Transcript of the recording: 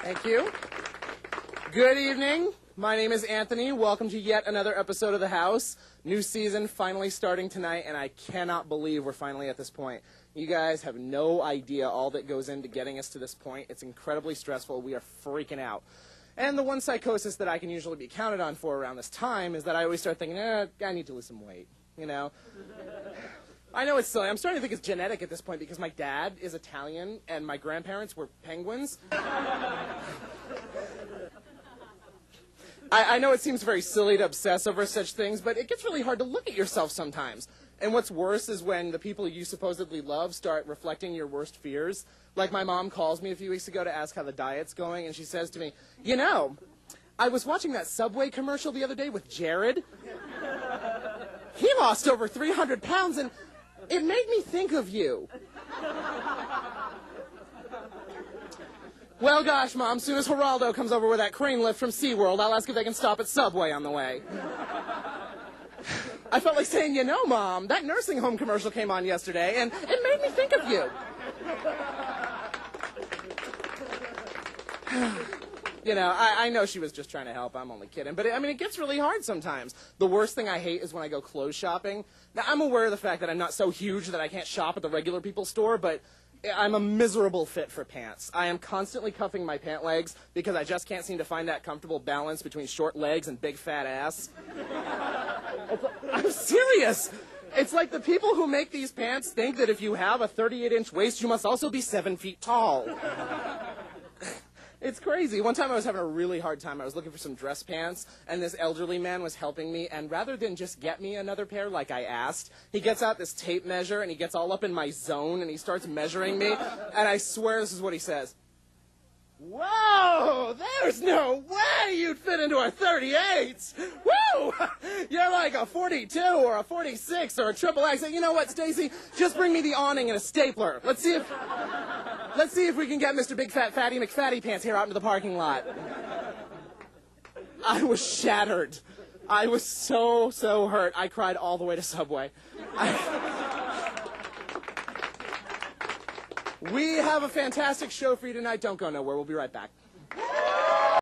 Thank you. Good evening. My name is Anthony. Welcome to yet another episode of The House. New season finally starting tonight, and I cannot believe we're finally at this point. You guys have no idea all that goes into getting us to this point. It's incredibly stressful. We are freaking out. And the one psychosis that I can usually be counted on for around this time is that I always start thinking, I need to lose some weight, you know? I know it's silly. I'm starting to think it's genetic at this point because my dad is Italian and my grandparents were penguins. I know it seems very silly to obsess over such things, but it gets really hard to look at yourself sometimes. And what's worse is when the people you supposedly love start reflecting your worst fears. Like my mom calls me a few weeks ago to ask how the diet's going, and she says to me, you know, I was watching that Subway commercial the other day with Jared. He lost over 300 pounds, and it made me think of you. Well, gosh, Mom, soon as Geraldo comes over with that crane lift from SeaWorld, I'll ask if they can stop at Subway on the way. I felt like saying, you know, Mom, that nursing home commercial came on yesterday, and it made me think of you. You know, I know she was just trying to help. I'm only kidding. But, it gets really hard sometimes. The worst thing I hate is when I go clothes shopping. Now, I'm aware of the fact that I'm not so huge that I can't shop at the regular people's store, but I'm a miserable fit for pants. I am constantly cuffing my pant legs because I just can't seem to find that comfortable balance between short legs and big fat ass. I'm serious. It's like the people who make these pants think that if you have a 38-inch waist, you must also be 7 feet tall. It's crazy. One time I was having a really hard time. I was looking for some dress pants, and this elderly man was helping me, and rather than just get me another pair like I asked, he gets out this tape measure, and he gets all up in my zone, and he starts measuring me, and I swear this is what he says. Whoa, there's no way you'd fit into a 38. Woo! You're like a 42 or a 46 or a triple X. You know what, Stacy? Just bring me the awning and a stapler. Let's see if we can get Mr. Big Fat Fatty McFatty Pants here out into the parking lot. I was shattered. I was so hurt. I cried all the way to Subway. We have a fantastic show for you tonight. Don't go nowhere. We'll be right back.